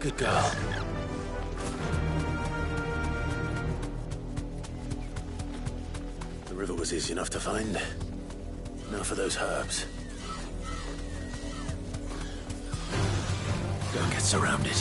Good girl. The river was easy enough to find. Now for those herbs. Don't get surrounded.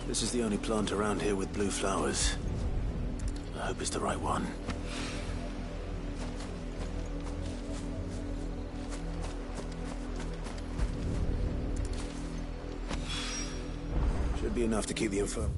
This is the only plant around here with blue flowers. I hope it's the right one. Should be enough to keep the info.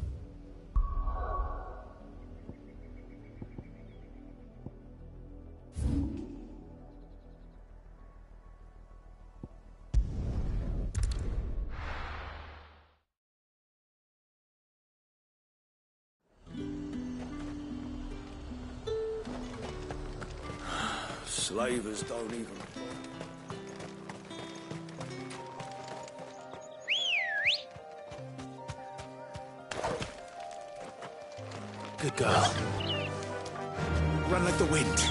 Slavers don't even... Good girl. Run like the wind.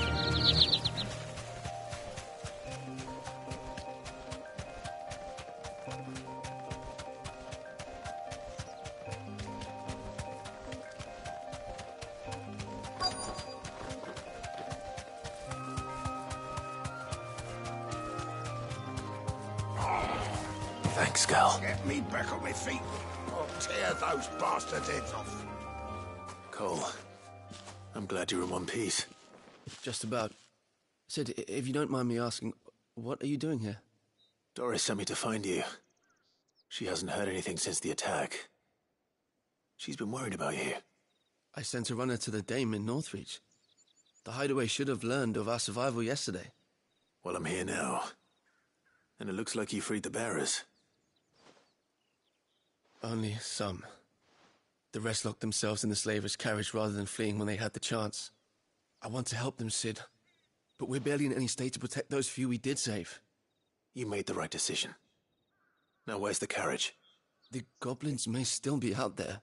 Thanks, girl. Get me back on my feet. I'll tear those bastards' heads off. Cole, I'm glad you're in one piece. Just about. Sid, if you don't mind me asking, what are you doing here? Doris sent me to find you. She hasn't heard anything since the attack. She's been worried about you. I sent a runner to the Dame in Northreach. The hideaway should have learned of our survival yesterday. Well, I'm here now. And it looks like you freed the bearers. Only some. The rest locked themselves in the slavers' carriage rather than fleeing when they had the chance. I want to help them, Sid. But we're barely in any state to protect those few we did save. You made the right decision. Now where's the carriage? The goblins may still be out there.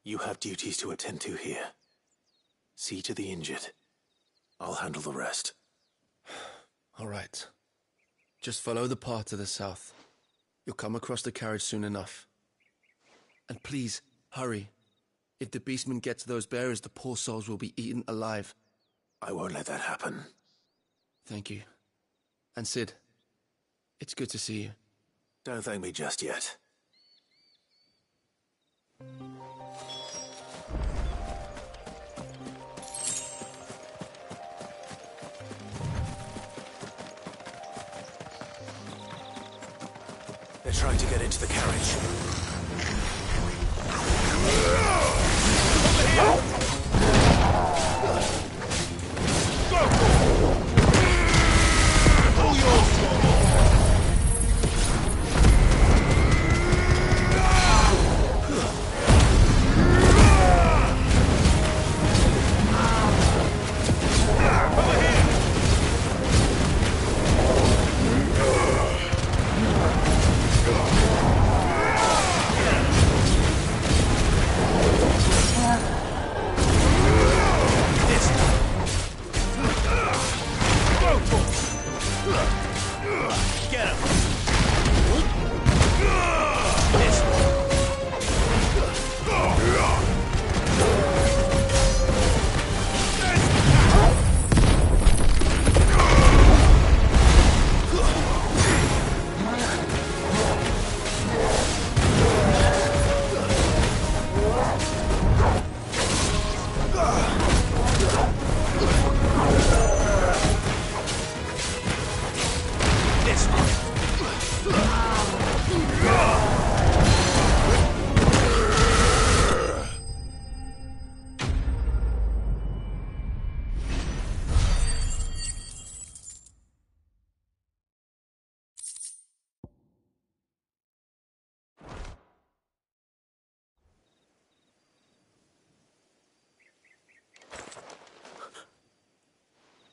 You have duties to attend to here. See to the injured. I'll handle the rest. All right. Just follow the path to the south. You'll come across the carriage soon enough. And please, hurry. If the beastmen get to those bearers, the poor souls will be eaten alive. I won't let that happen. Thank you. And Sid, it's good to see you. Don't thank me just yet. They're trying to get into the carriage. All yours!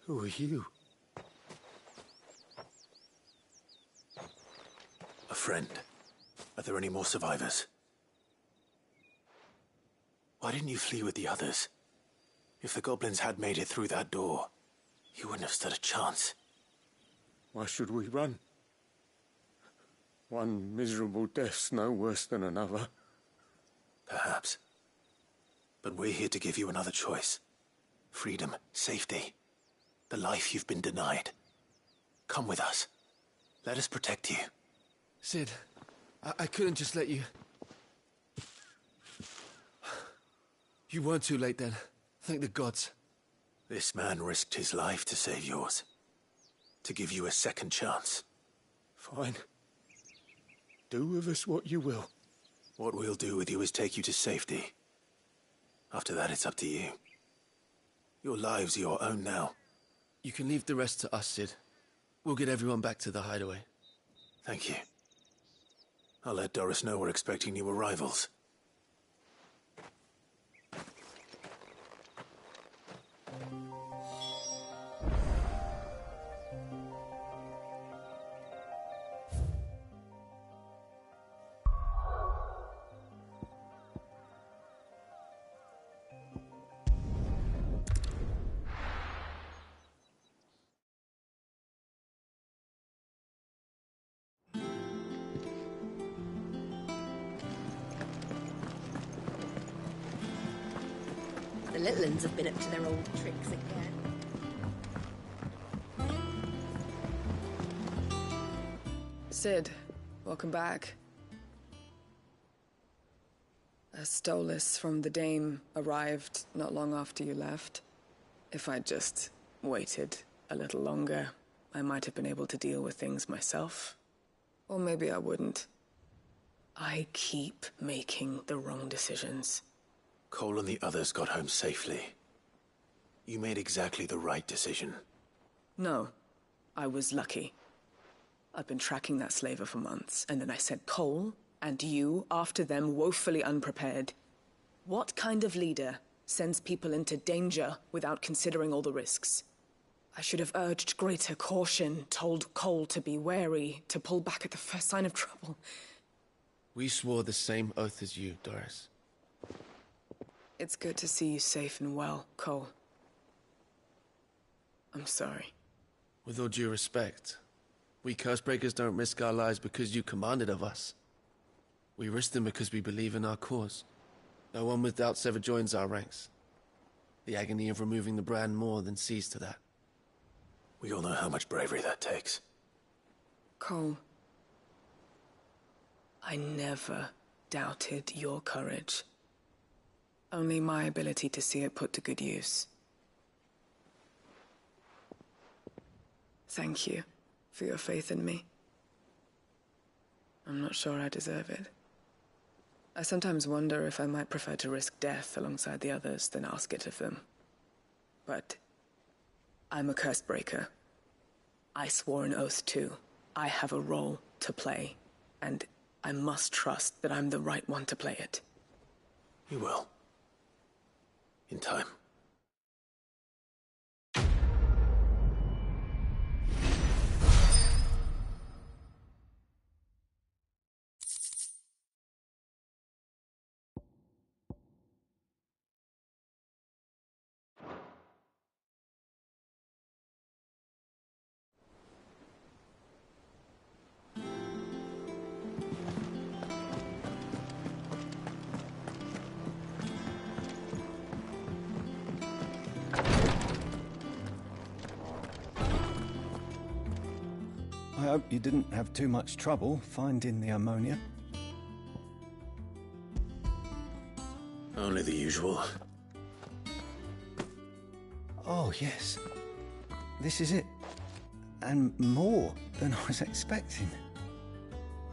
Who are you? A friend. Are there any more survivors? Why didn't you flee with the others? If the goblins had made it through that door, you wouldn't have stood a chance. Why should we run? One miserable death's no worse than another. Perhaps. But we're here to give you another choice. Freedom, safety, the life you've been denied. Come with us. Let us protect you. Sid, I couldn't just let you... You weren't too late then. Thank the gods. This man risked his life to save yours. To give you a second chance. Fine. Do with us what you will. What we'll do with you is take you to safety. After that, it's up to you. Your lives are your own now. You can leave the rest to us, Sid. We'll get everyone back to the hideaway. Thank you. I'll let Doris know we're expecting new arrivals. The little ones have been up to their old tricks again. Sid, welcome back. A Stolas from the Dame arrived not long after you left. If I'd just waited a little longer, I might have been able to deal with things myself. Or maybe I wouldn't. I keep making the wrong decisions. Cole and the others got home safely. You made exactly the right decision. No, I was lucky. I've been tracking that slaver for months, and then I sent Cole and you after them woefully unprepared. What kind of leader sends people into danger without considering all the risks? I should have urged greater caution, told Cole to be wary, to pull back at the first sign of trouble. We swore the same oath as you, Doris. It's good to see you safe and well, Cole. I'm sorry. With all due respect, we Cursebreakers don't risk our lives because you commanded of us. We risk them because we believe in our cause. No one with doubts ever joins our ranks. The agony of removing the brand more than sees to that. We all know how much bravery that takes. Cole, I never doubted your courage. Only my ability to see it put to good use. Thank you for your faith in me. I'm not sure I deserve it. I sometimes wonder if I might prefer to risk death alongside the others than ask it of them. But I'm a Cursebreaker. I swore an oath too. I have a role to play, and I must trust that I'm the right one to play it. You will. In time. I hope you didn't have too much trouble finding the ammonia. Only the usual. Oh, yes. This is it. And more than I was expecting.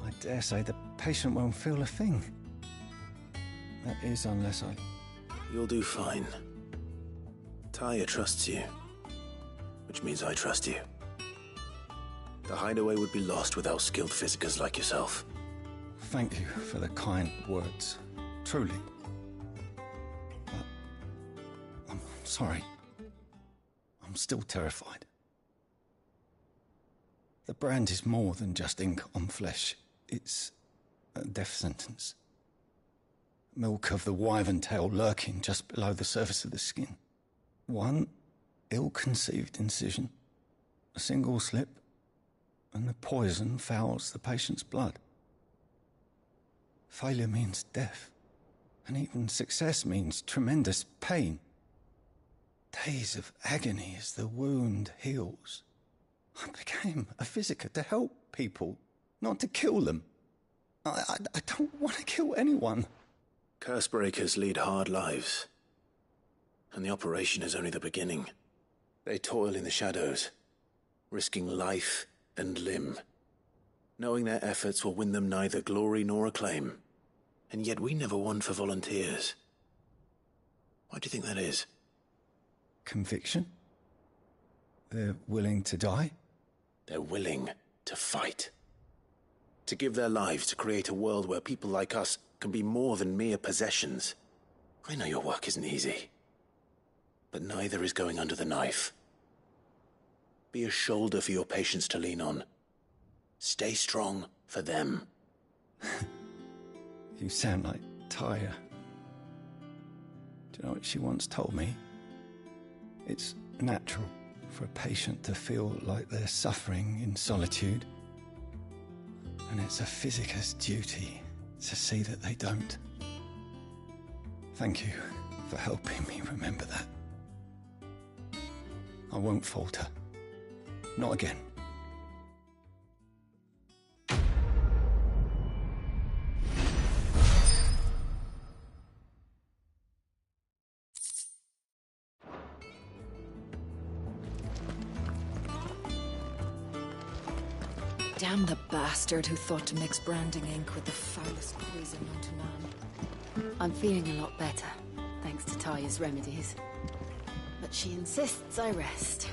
I dare say the patient won't feel a thing. That is, unless I... You'll do fine. Tyre trusts you. Which means I trust you. The hideaway would be lost without skilled physicers like yourself. Thank you for the kind words. Truly. But... I'm sorry. I'm I'm still terrified. The brand is more than just ink on flesh. It's a death sentence. Milk of the wyvern tail lurking just below the surface of the skin. One ill-conceived incision, a single slip, and the poison fouls the patient's blood. Failure means death, and even success means tremendous pain. Days of agony as the wound heals. I became a physiker to help people, not to kill them. I don't want to kill anyone. Cursebreakers lead hard lives, and the operation is only the beginning. They toil in the shadows, risking life and limb, knowing their efforts will win them neither glory nor acclaim. And yet we never won for volunteers. Why do you think that is? Conviction? They're willing to die? They're willing to fight. To give their lives to create a world where people like us can be more than mere possessions. I know your work isn't easy, but neither is going under the knife. Be a shoulder for your patients to lean on. Stay strong for them. You sound like Tyre. Do you know what she once told me? It's natural for a patient to feel like they're suffering in solitude. And it's a physiker's duty to see that they don't. Thank you for helping me remember that. I won't falter. Not again. Damn the bastard who thought to mix branding ink with the foulest poison known to man. I'm feeling a lot better, thanks to Taya's remedies. But she insists I rest.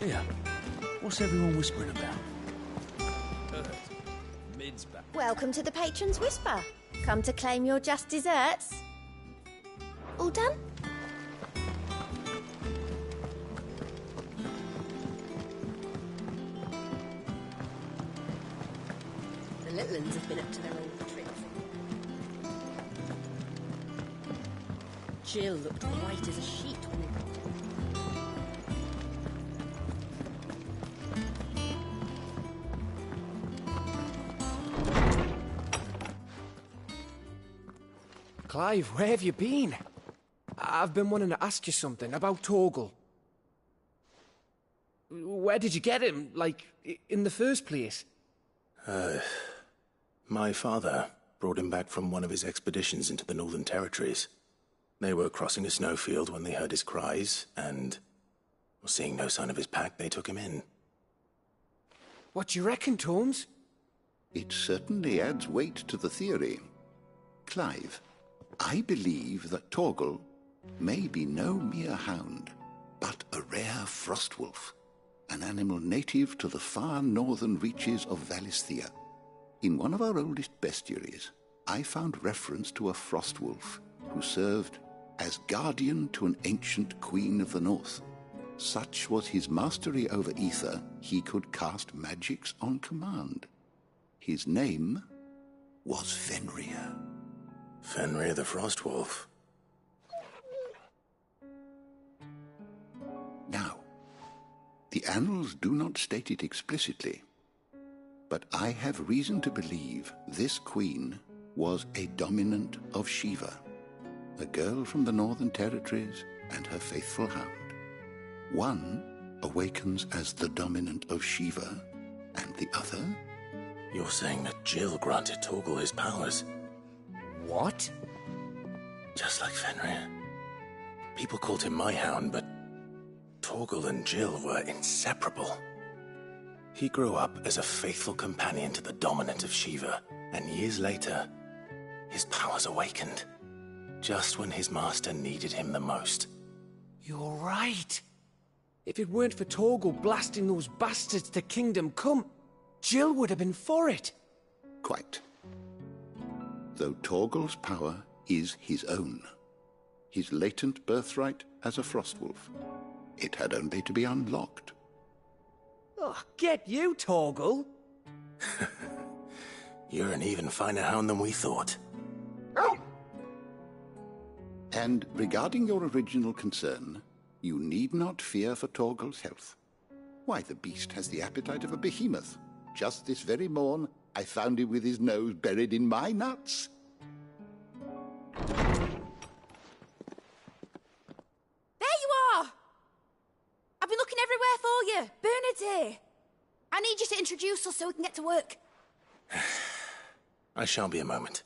Yeah. What's everyone whispering about? Mid's back. Welcome to the Patron's Whisper. Come to claim your just desserts. All done? The little ones have been up to their old tricks. Jill looked white as a sheet when they got to her. Clive, where have you been? I've been wanting to ask you something about Torgal. Where did you get him, like, in the first place? My father brought him back from one of his expeditions into the Northern Territories. They were crossing a snowfield when they heard his cries, and, seeing no sign of his pack, they took him in. What do you reckon, Torms? It certainly adds weight to the theory. Clive, I believe that Torgal may be no mere hound, but a rare frostwolf, an animal native to the far northern reaches of Valisthea. In one of our oldest bestiaries, I found reference to a frostwolf who served as guardian to an ancient queen of the north. Such was his mastery over ether, he could cast magics on command. His name was Fenrir. Fenrir the Frostwolf. Now, the annals do not state it explicitly, but I have reason to believe this queen was a dominant of Shiva, a girl from the Northern Territories and her faithful hound. One awakens as the dominant of Shiva, and the other... You're saying that Jill granted Torgal his powers? What? Just like Fenrir. People called him my hound, but Torgal and Jill were inseparable. He grew up as a faithful companion to the dominant of Shiva, and years later, his powers awakened, just when his master needed him the most. You're right. If it weren't for Torgal blasting those bastards to Kingdom Come, Jill would have been for it. Quite. Though Torgal's power is his own, his latent birthright as a Frostwolf, it had only to be unlocked. Oh, get you, Torgal. You're an even finer hound than we thought. And regarding your original concern, you need not fear for Torgal's health. Why, the beast has the appetite of a behemoth. Just this very morn, I found him with his nose buried in my nuts. There you are! I've been looking everywhere for you. Bernard's here. I need you to introduce us so we can get to work. I shan't be a moment.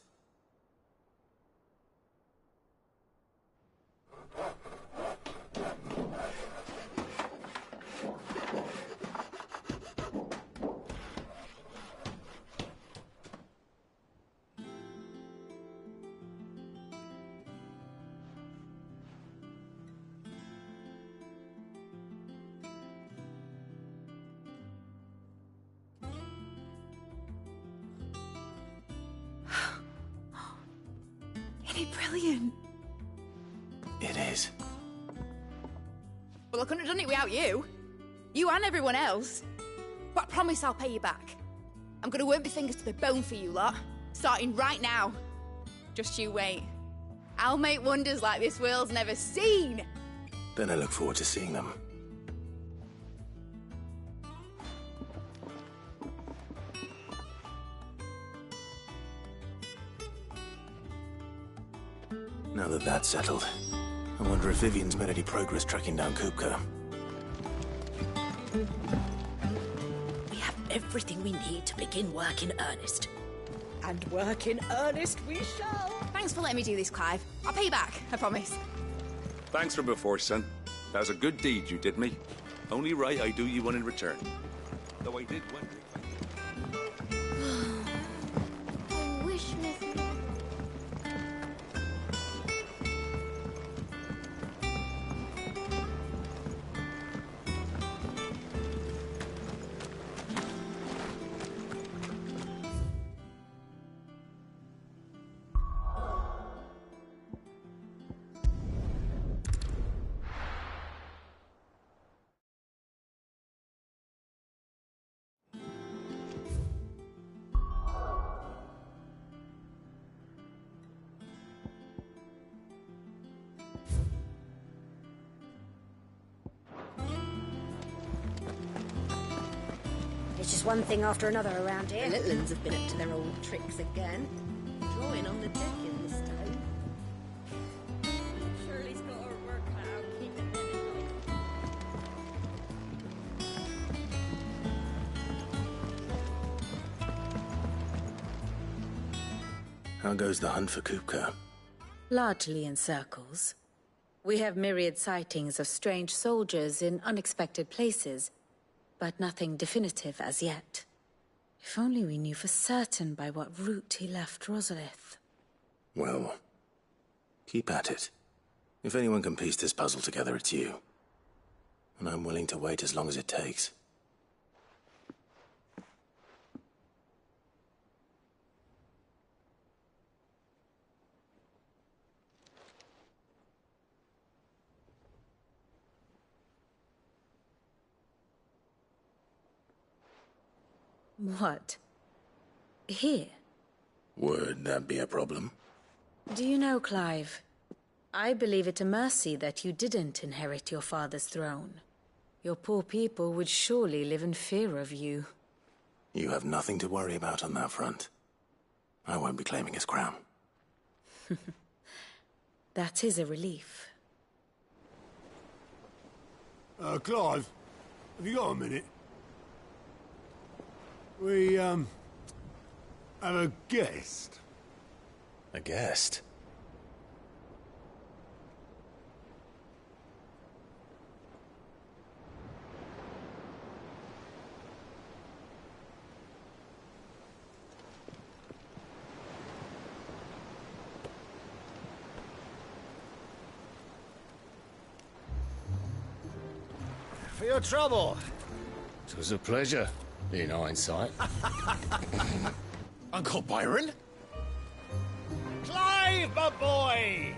Isn't it brilliant? It is. Well, I couldn't have done it without you. You and everyone else. But I promise I'll pay you back. I'm gonna work my fingers to the bone for you lot, starting right now. Just you wait. I'll make wonders like this world's never seen. Then I look forward to seeing them. Now that that's settled, I wonder if Vivian's made any progress tracking down Kupka. We have everything we need to begin work in earnest. And work in earnest we shall. Thanks for letting me do this, Clive. I'll pay you back, I promise. Thanks from before, son. That was a good deed you did me. Only right I do you one in return. Though I did wonder if I wish Miss... It's just one thing after another around here. The little ones have been up to their old tricks again. Drawing on the deck in this town. Shirley's got her work cut out keeping them in line. How goes the hunt for Kupka? Largely in circles. We have myriad sightings of strange soldiers in unexpected places, but nothing definitive as yet. If only we knew for certain by what route he left Rosalith. Well, keep at it. If anyone can piece this puzzle together, it's you. And I'm willing to wait as long as it takes. What? Here? Would that be a problem? Do you know, Clive, I believe it a mercy that you didn't inherit your father's throne. Your poor people would surely live in fear of you. You have nothing to worry about on that front. I won't be claiming his crown. That is a relief. Clive, have you got a minute? We, have a guest. A guest? for your trouble. It was a pleasure, in hindsight. Uncle Byron? Clive, my boy!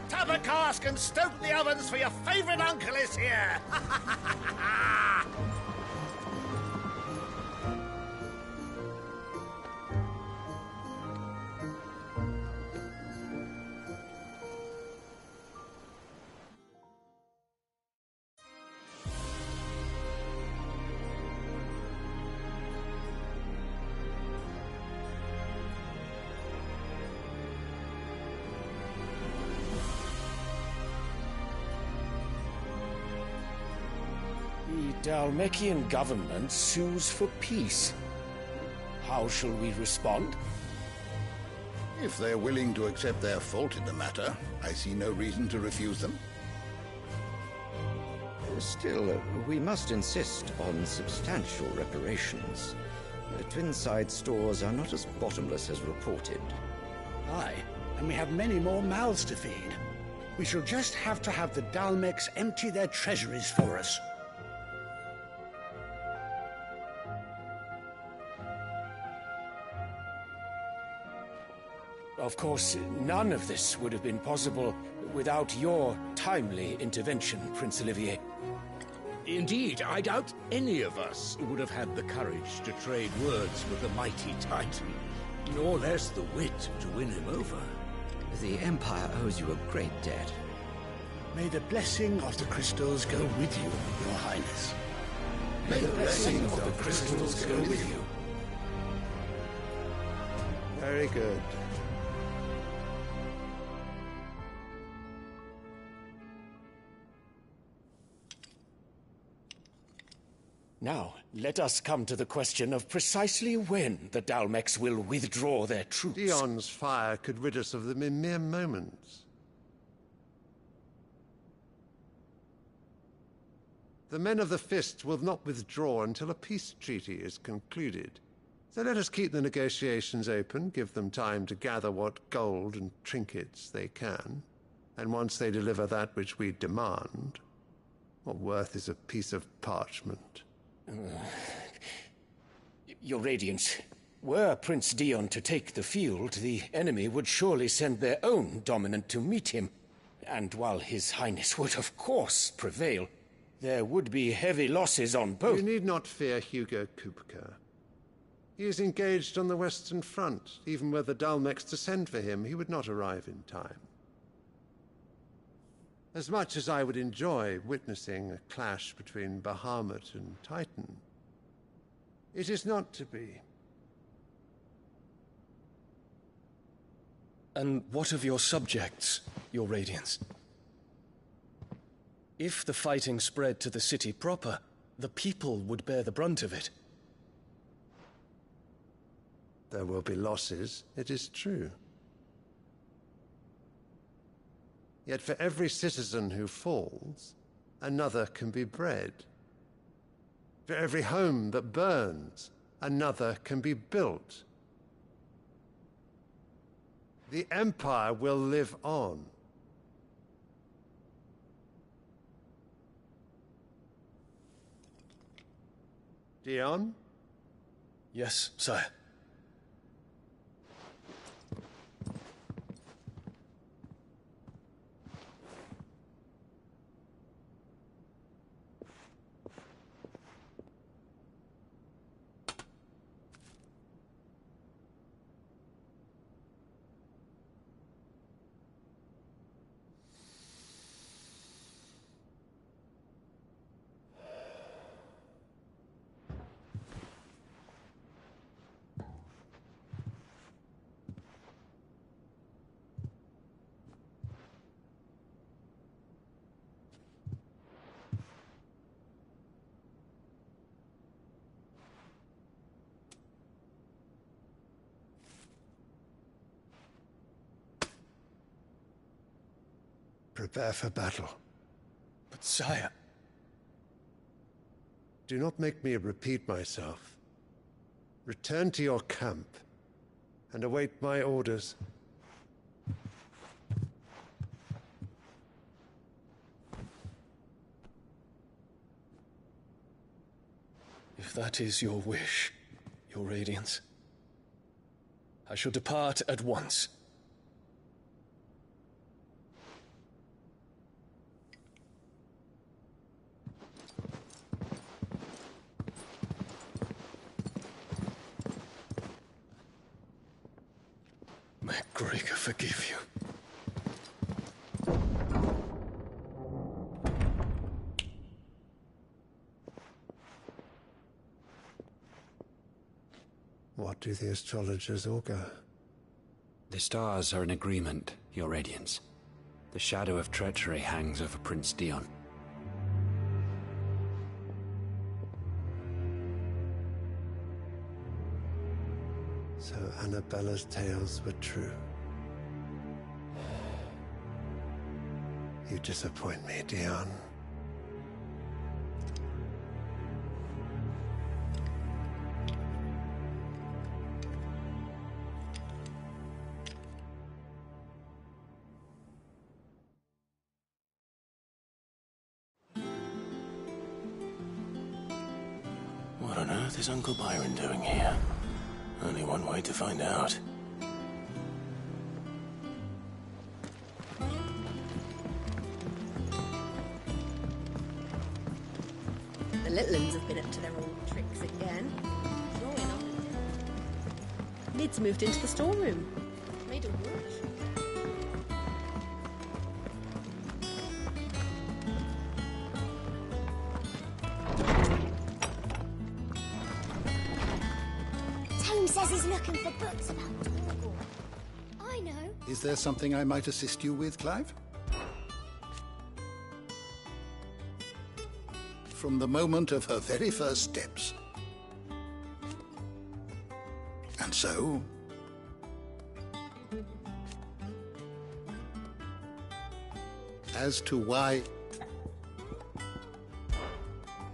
Tap a cask and stoke the ovens for your favourite uncle is here! The Dalmekian government sues for peace. How shall we respond? If they're willing to accept their fault in the matter, I see no reason to refuse them. Still, we must insist on substantial reparations. Twinside stores are not as bottomless as reported. Aye, and we have many more mouths to feed. We shall just have to have the Dalmeks empty their treasuries for us. Of course, none of this would have been possible without your timely intervention, Prince Olivier. Indeed, I doubt any of us would have had the courage to trade words with the mighty Titan, nor less the wit to win him over. The Empire owes you a great debt. May the blessing of the crystals go with you, Your Highness. May the blessing of the crystals go with you. Very good. Now, let us come to the question of precisely when the Dalmeks will withdraw their troops. Dion's fire could rid us of them in mere moments. The men of the Fist will not withdraw until a peace treaty is concluded. So let us keep the negotiations open, give them time to gather what gold and trinkets they can, and once they deliver that which we demand, what worth is a piece of parchment? Your Radiance, were Prince Dion to take the field, the enemy would surely send their own dominant to meet him. And while His Highness would of course prevail, there would be heavy losses on both. You need not fear Hugo Kupka. He is engaged on the Western Front. Even were the Dalmeks to send for him, he would not arrive in time. As much as I would enjoy witnessing a clash between Bahamut and Titan, it is not to be. And what of your subjects, Your Radiance? If the fighting spread to the city proper, the people would bear the brunt of it. There will be losses, it is true. Yet for every citizen who falls, another can be bred. For every home that burns, another can be built. The Empire will live on. Dion? Yes, sire. Prepare for battle. But sire... Do not make me repeat myself. Return to your camp and await my orders. If that is your wish, Your Radiance, I shall depart at once. May Gregor forgive you. What do the astrologers augur? The stars are in agreement, Your Radiance. The shadow of treachery hangs over Prince Dion. So Annabella's tales were true. You disappoint me, Dion. What on earth is Uncle Byron doing here? Only one way to find out. The little ones have been up to their old tricks again. Drawing on. Lid's moved into the storeroom. Made a rush. Tome says he's looking for books about Torgal. I know. Is there something I might assist you with, Clive? From the moment of her very first steps. And so... as to why...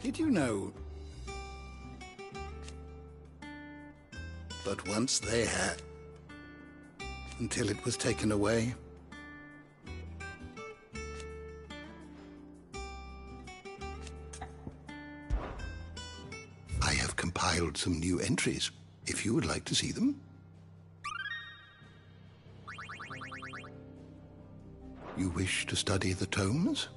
Did you know that once they had, until it was taken away, I have compiled some new entries, if you would like to see them. You wish to study the tomes?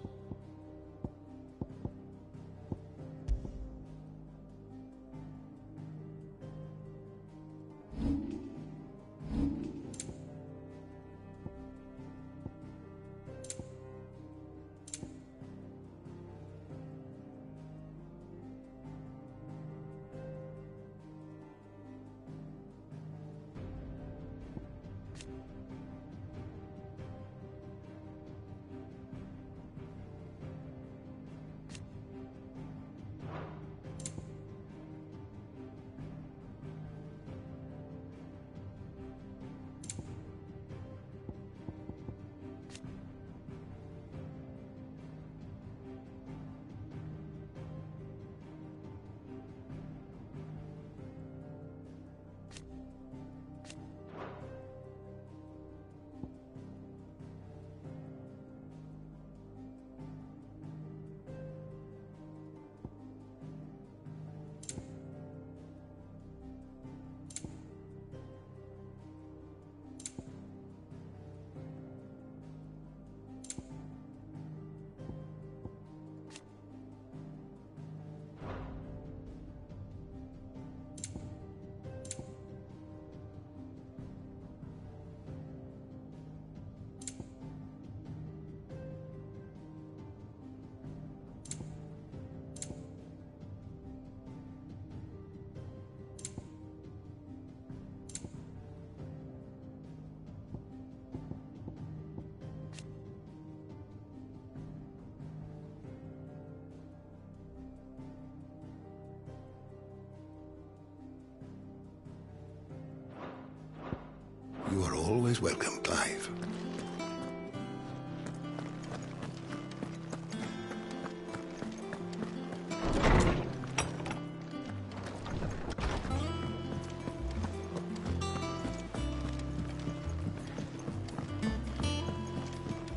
You are always welcome, Clive.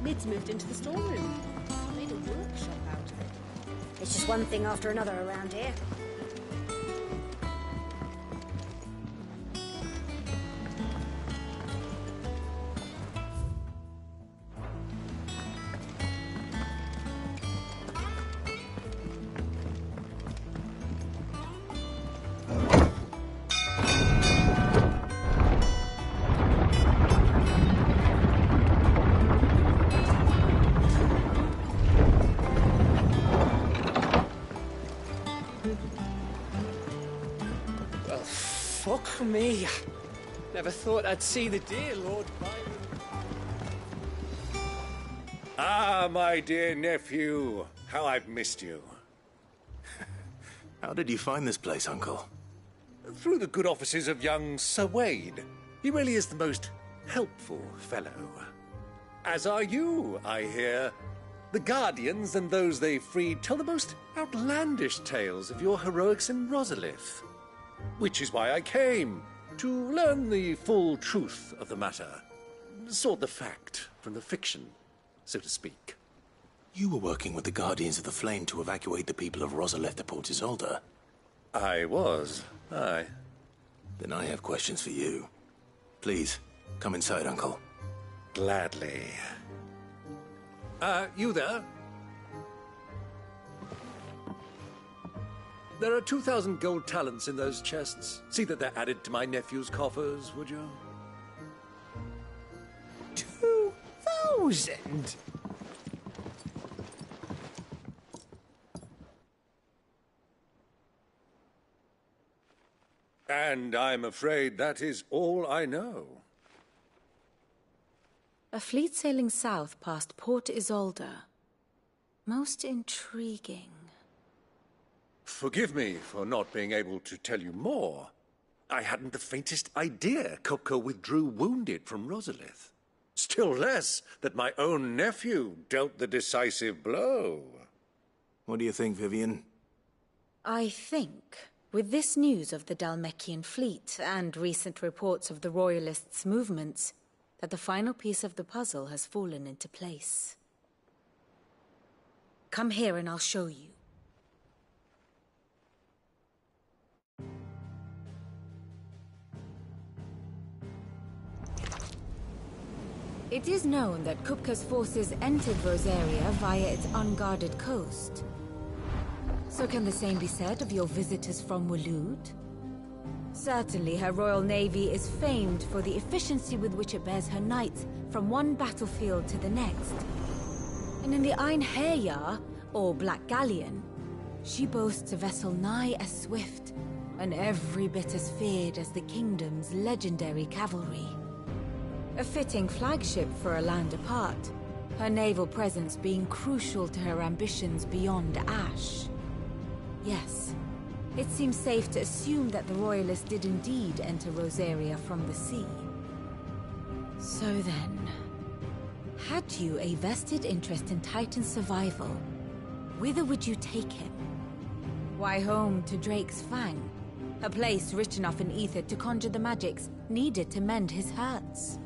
Lid's moved into the storeroom. Made a workshop out of it. It's just one thing after another around here. again. Well, fuck me. Never thought I'd see the dear Lord Byron. Ah, my dear nephew. How I've missed you. How did you find this place, Uncle? Through the good offices of young Sir Wade. He really is the most helpful fellow. As are you, I hear. The Guardians and those they freed tell the most outlandish tales of your heroics in Rosalith. Which is why I came, to learn the full truth of the matter. Sort the fact from the fiction, so to speak. You were working with the Guardians of the Flame to evacuate the people of Rosalith to Port Isolde. I was, aye. Then I have questions for you. Please, come inside, Uncle. Gladly. You there? There are 2,000 gold talents in those chests. See that they're added to my nephew's coffers, would you? 2,000? And I'm afraid that is all I know. A fleet sailing south past Port Isolde. Most intriguing. Forgive me for not being able to tell you more. I hadn't the faintest idea Kupka withdrew wounded from Rosalith. Still less that my own nephew dealt the decisive blow. What do you think, Vivian? I think, with this news of the Dhalmekian fleet and recent reports of the Royalists' movements, that the final piece of the puzzle has fallen into place. Come here and I'll show you. It is known that Kupka's forces entered Rosaria via its unguarded coast. So can the same be said of your visitors from Waloed? Certainly, her Royal Navy is famed for the efficiency with which it bears her knights from one battlefield to the next. And in the Einherjar, or Black Galleon, she boasts a vessel nigh as swift and every bit as feared as the kingdom's legendary cavalry. A fitting flagship for a land apart, her naval presence being crucial to her ambitions beyond Ash. Yes. It seems safe to assume that the Royalists did indeed enter Rosaria from the sea. So then, had you a vested interest in Titan's survival, whither would you take him? Why, home to Drake's Fang, a place rich enough in ether to conjure the magics needed to mend his hurts.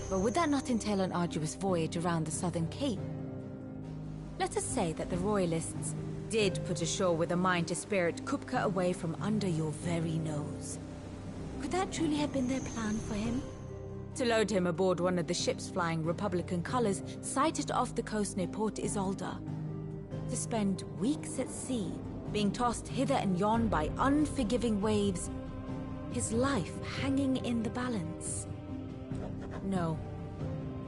But would that not entail an arduous voyage around the southern cape? Let us say that the Royalists did put ashore with a mind to spirit Kupka away from under your very nose. Could that truly have been their plan for him? To load him aboard one of the ships flying Republican colors sighted off the coast near Port Isolde. To spend weeks at sea, being tossed hither and yon by unforgiving waves, his life hanging in the balance. No.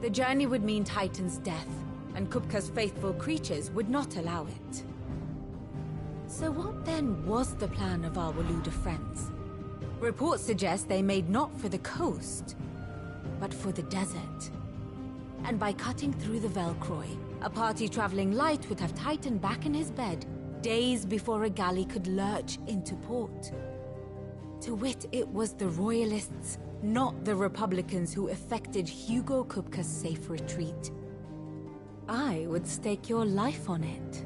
The journey would mean Titan's death, and Kupka's faithful creatures would not allow it. So what then was the plan of our Waloed friends? Reports suggest they made not for the coast, but for the desert. And by cutting through the Velcroy, a party traveling light would have Titan back in his bed days before a galley could lurch into port. To wit, it was the Royalists, not the Republicans, who effected Hugo Kupka's safe retreat. I would stake your life on it.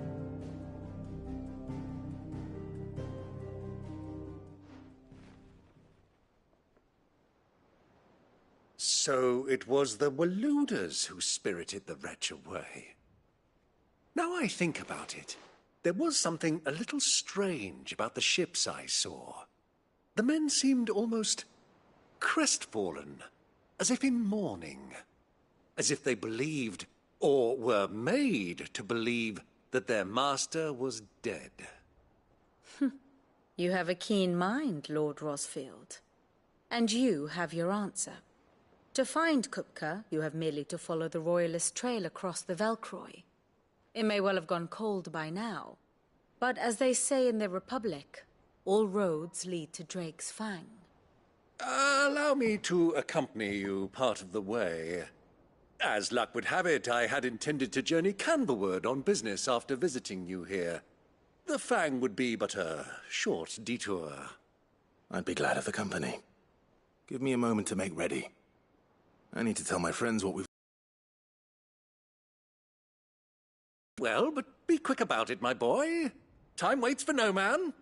So it was the Waloeders who spirited the wretch away. Now I think about it, there was something a little strange about the ships I saw. The men seemed almost crestfallen, as if in mourning, as if they believed, or were made to believe, that their master was dead. You have a keen mind, Lord Rosfield. And you have your answer. To find Kupka, you have merely to follow the Royalist trail across the Velcroy. It may well have gone cold by now, But as they say in the Republic, all roads lead to Drake's Fang. Allow me to accompany you part of the way. As luck would have it, I had intended to journey Canberward on business after visiting you here. The Fang would be but a short detour. I'd be glad of the company. Give me a moment to make ready. I need to tell my friends what we've... Well, but be quick about it, my boy. Time waits for no man.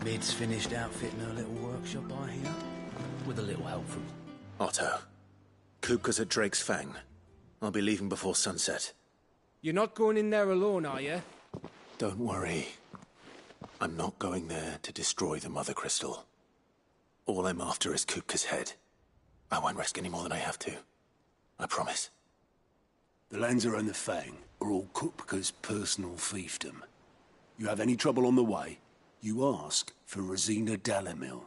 Mid's finished outfitting her little workshop, I hear. With a little help from... Otto. Kupka's at Drake's Fang. I'll be leaving before sunset. You're not going in there alone, are you? Don't worry. I'm not going there to destroy the Mother Crystal. All I'm after is Kupka's head. I won't risk any more than I have to. I promise. The Lancer and the Fang are all Kupka's personal fiefdom. You have any trouble on the way, you ask for Rosina Dalamil.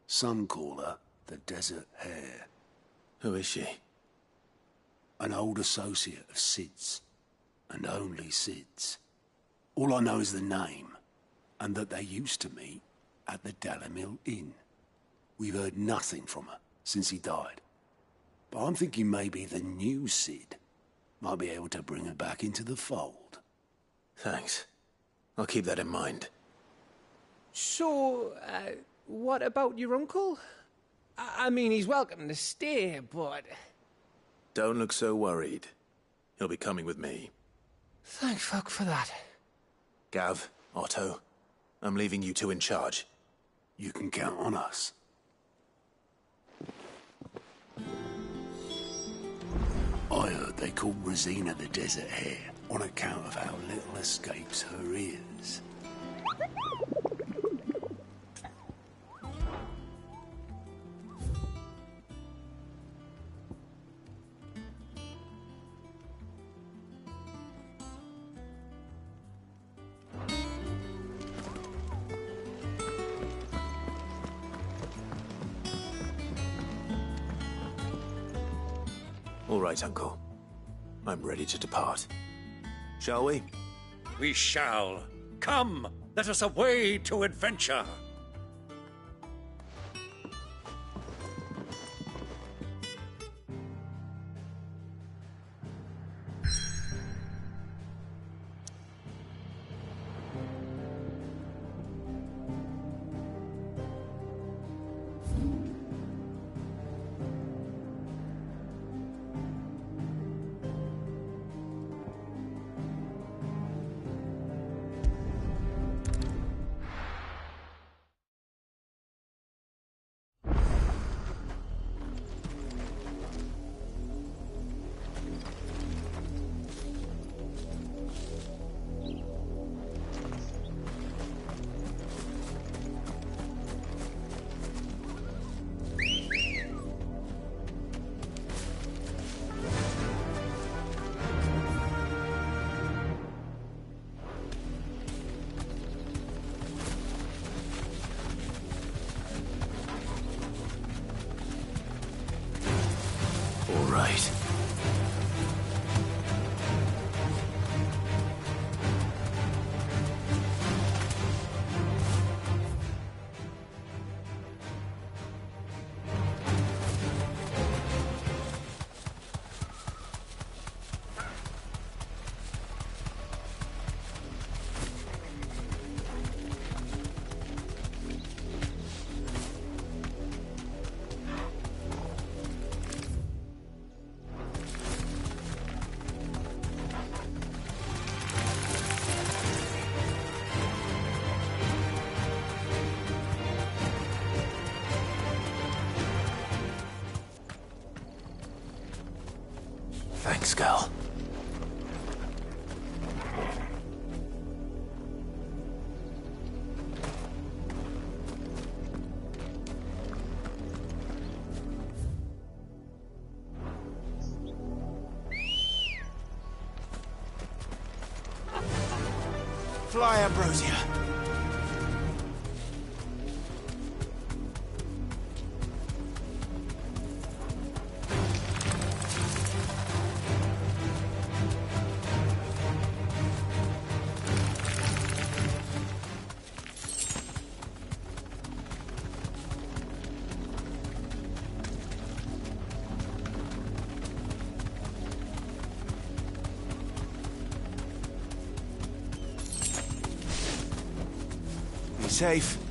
Some call her the Desert Hare. Who is she? An old associate of Sid's. And only Sid's. All I know is the name, and that they used to meet at the Dalamil Inn. We've heard nothing from her since he died. But I'm thinking maybe the new Sid might be able to bring her back into the fold. Thanks. I'll keep that in mind. So, what about your uncle? I mean, he's welcome to stay, but... Don't look so worried. He'll be coming with me. Thank fuck for that. Gav, Otto, I'm leaving you two in charge. You can count on us. I heard they call Rosina the Desert Hare on account of how little escapes her ears. All right, Uncle. I'm ready to depart. Shall we? We shall. Come, let us away to adventure. All right. Thanks, Gal. Fly, Ambrosia. safe.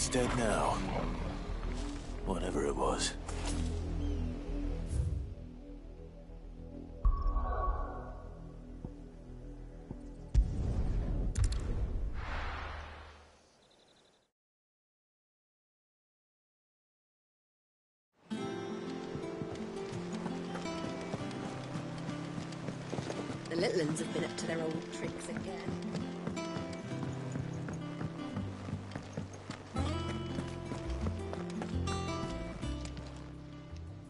It's dead now. Whatever it was. The little ones have been up to their old tricks again.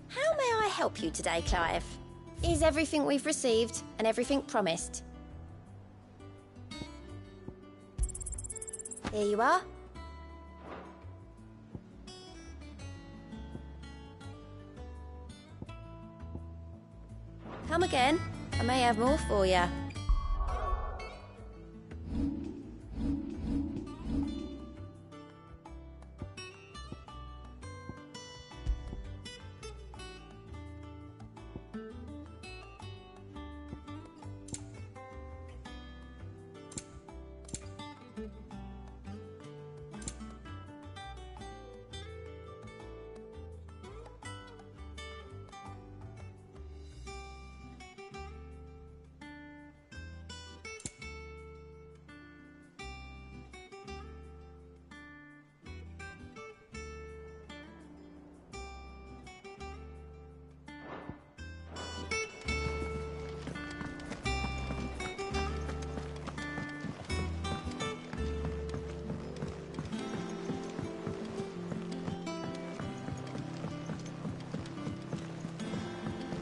How may I help you today, Clive? Is everything we've received and everything promised? Here you are. Come again. I may have more for you.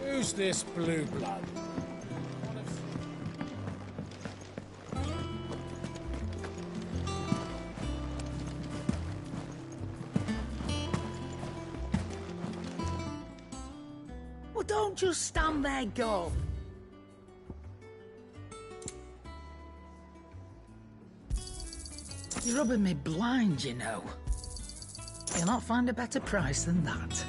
Who's this blue blood? don't just stand there, go. You're rubbing me blind, you know. You'll not find a better price than that.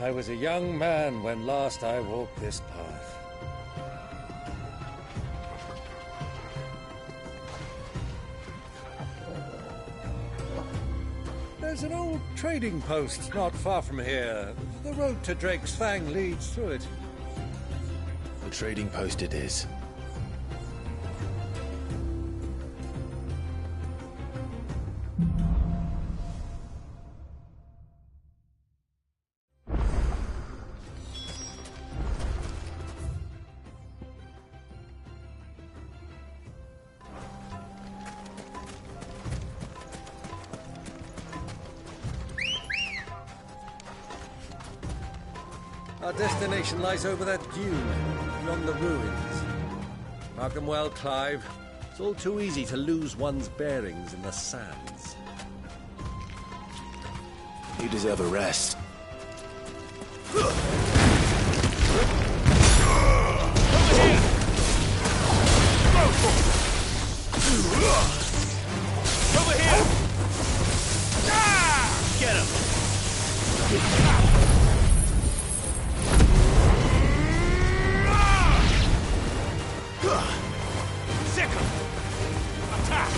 I was a young man when last I walked this path. There's an old trading post not far from here. The road to Drake's Fang leads through it. The trading post it is. Our destination lies over that dune, beyond the ruins. Mark them well, Clive. It's all too easy to lose one's bearings in the sands. You deserve a rest. Over here! Get him! Sick him! Attack!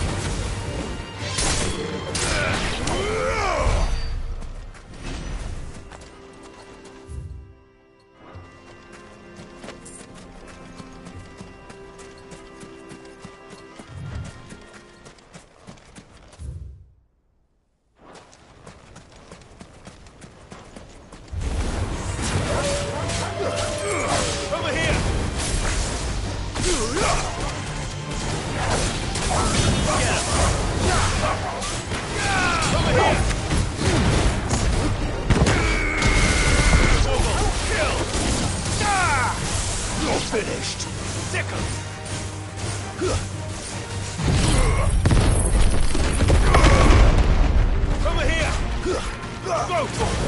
Finished. Sick him! Over here! Go for it!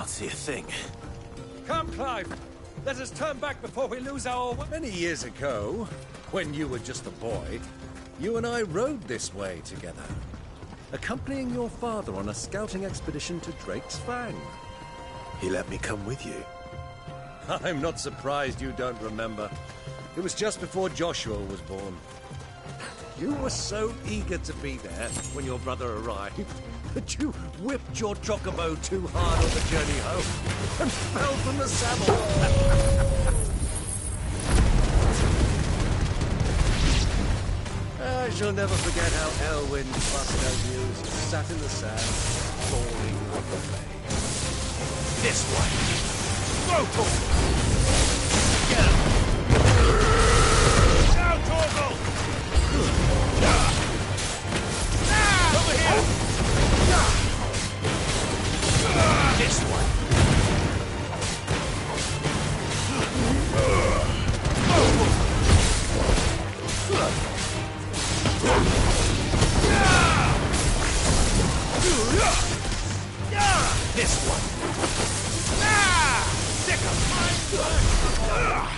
See a thing. Come, Clive! Let us turn back before we lose our... Many years ago, when you were just a boy, you and I rode this way together, accompanying your father on a scouting expedition to Drake's Fang. He let me come with you. I'm not surprised you don't remember. It was just before Joshua was born. You were so eager to be there when your brother arrived that you whipped your chocobo too hard on the journey home and fell from the saddle. I shall never forget how Elwyn fussed at you as you sat in the sand, falling like a flame. This way! Go for it! Get him! Down, Torgal! Over here! This one! this one! Ah! Sick of my work!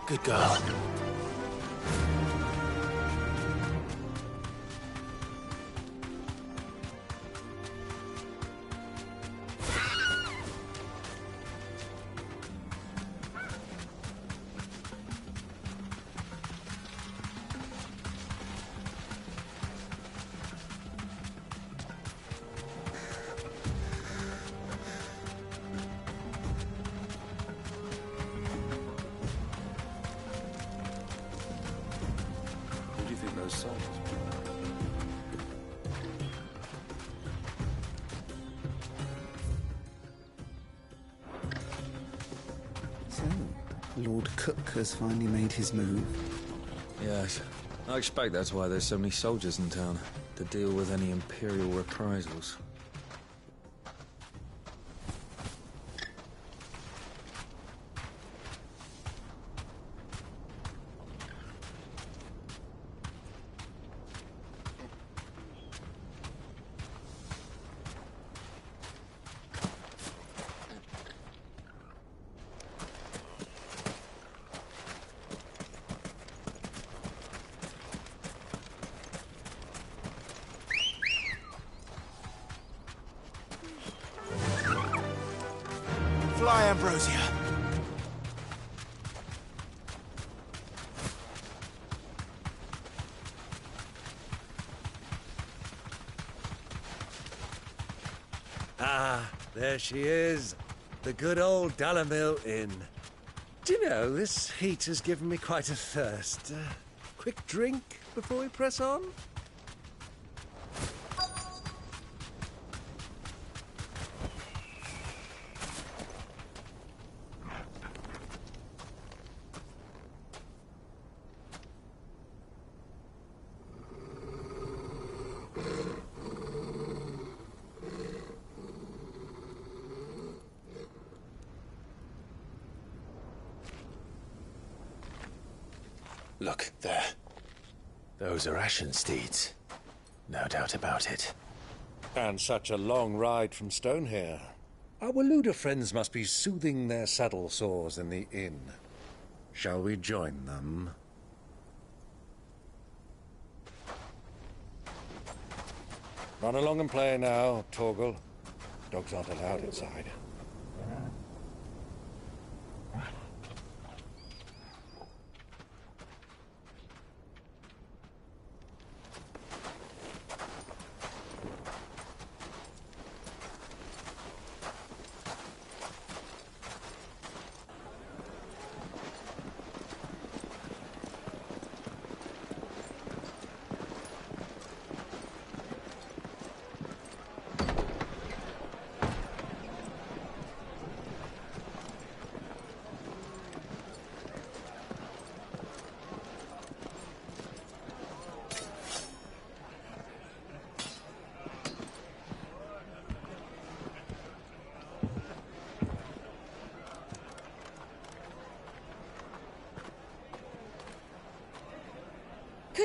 Good girl. So, Lord Cook has finally made his move. Yes. I expect that's why there's so many soldiers in town, to deal with any Imperial reprisals. Fly, Ambrosia. Ah, there she is. The good old Dalamil Inn. Do you know, this heat has given me quite a thirst. Quick drink before we press on? Look, there. Those are Ashen steeds. No doubt about it. And such a long ride from Stonehair. Our Waluda friends must be soothing their saddle sores in the inn. Shall we join them? Run along and play now, Torgal. Dogs aren't allowed inside.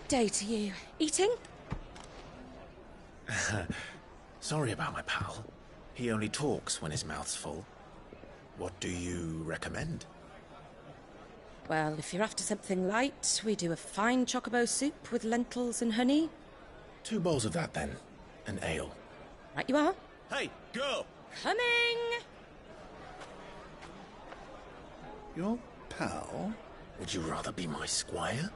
Good day to you. Eating? Sorry about my pal. He only talks when his mouth's full. What do you recommend? Well, if you're after something light, we do a fine chocobo soup with lentils and honey. 2 bowls of that, then. An ale. Right you are. Hey, girl! Coming! Your pal? Would you rather be my squire?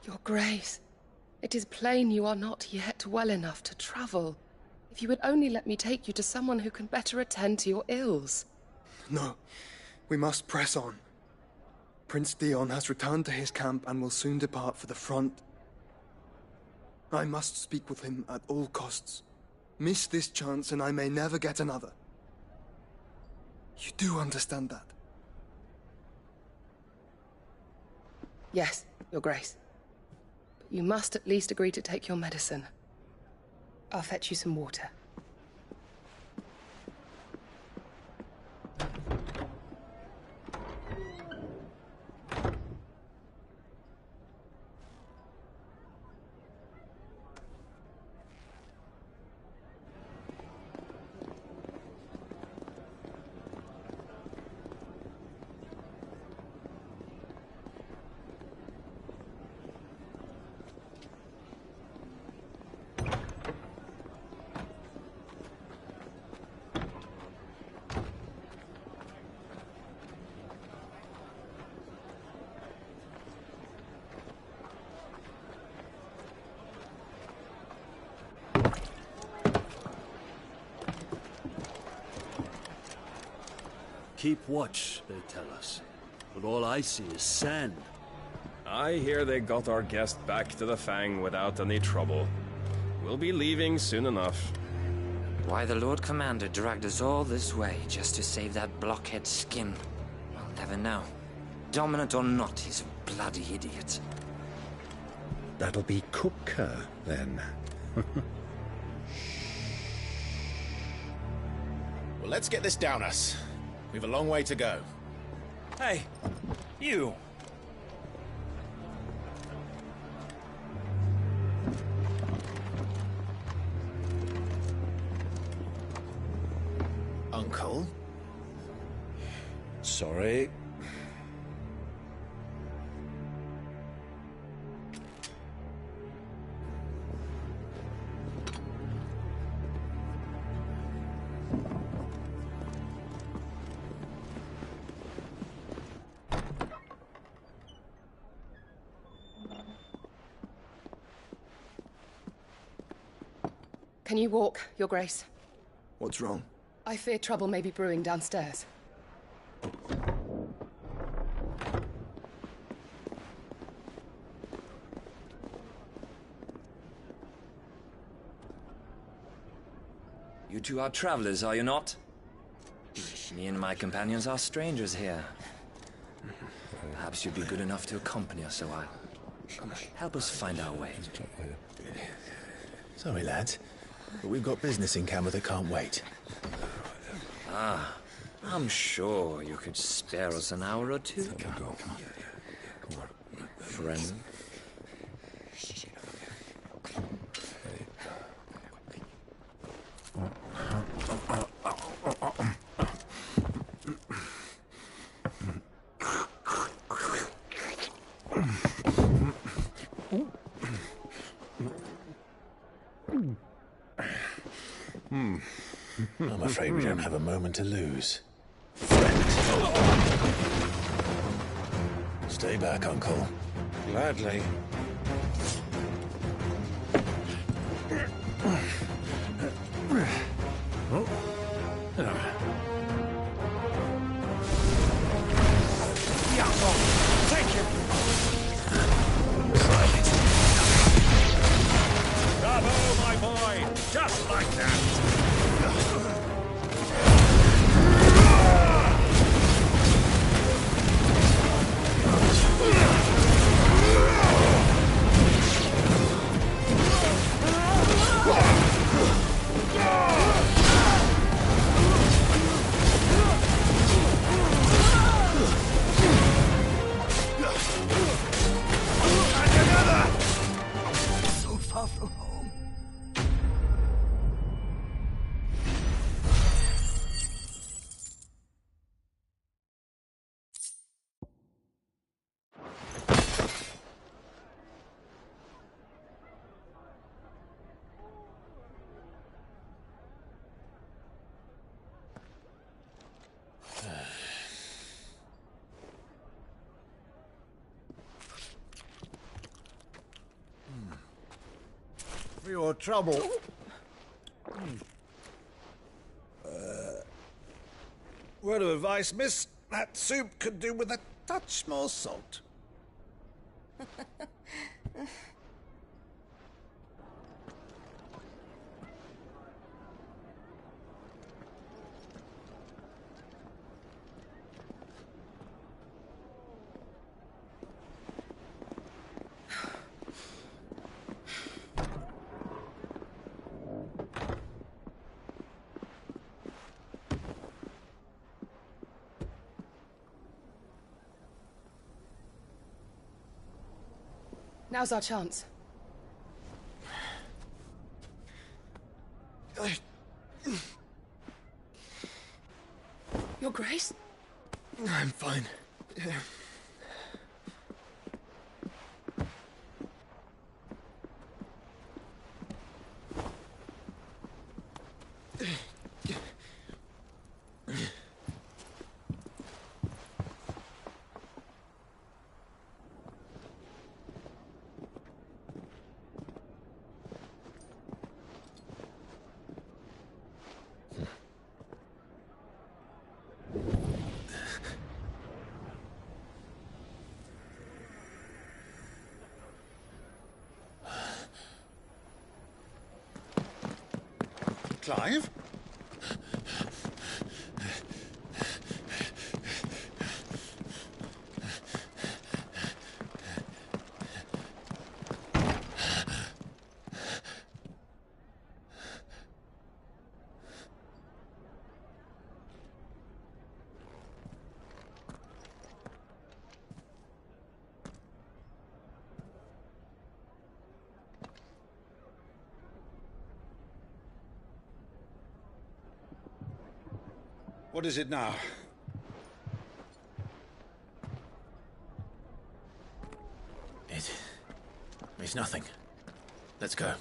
Your Grace, it is plain you are not yet well enough to travel. If you would only let me take you to someone who can better attend to your ills. No, we must press on. Prince Dion has returned to his camp and will soon depart for the front. I must speak with him at all costs. Miss this chance and I may never get another. You do understand that? Yes, Your Grace. But you must at least agree to take your medicine. I'll fetch you some water. Keep watch, they tell us. But all I see is sand. I hear they got our guest back to the Fang without any trouble. We'll be leaving soon enough. Why the Lord Commander dragged us all this way just to save that blockhead skin, I'll never know. Dominant or not, he's a bloody idiot. That'll be Cooker, then. Well, let's get this down us. We've a long way to go. Hey, you! Uncle? Sorry. Can you walk, Your Grace? What's wrong? I fear trouble may be brewing downstairs. You two are travelers, are you not? Me and my companions are strangers here. Perhaps you'd be good enough to accompany us a while. Help us find our way. Sorry, lads, but we've got business in camera that can't wait. Ah, I'm sure you could spare us an hour or two. Come on. Friend. I'm afraid we don't have a moment to lose. Stay back, Uncle. Gladly. Oh. Take him! Bravo, my boy! Just like that! So far from home. For your trouble. Word of advice, miss. That soup could do with a touch more salt. Now's our chance. Your Grace? I'm fine. Yeah. Clive? What is it now? It's nothing. Let's go.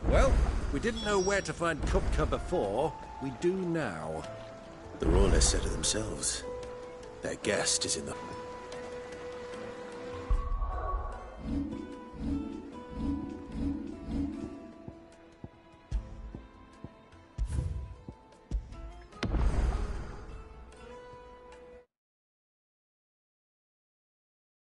Well, we didn't know where to find Kupka before. We do now. The Royalists said it themselves. Their guest is in the...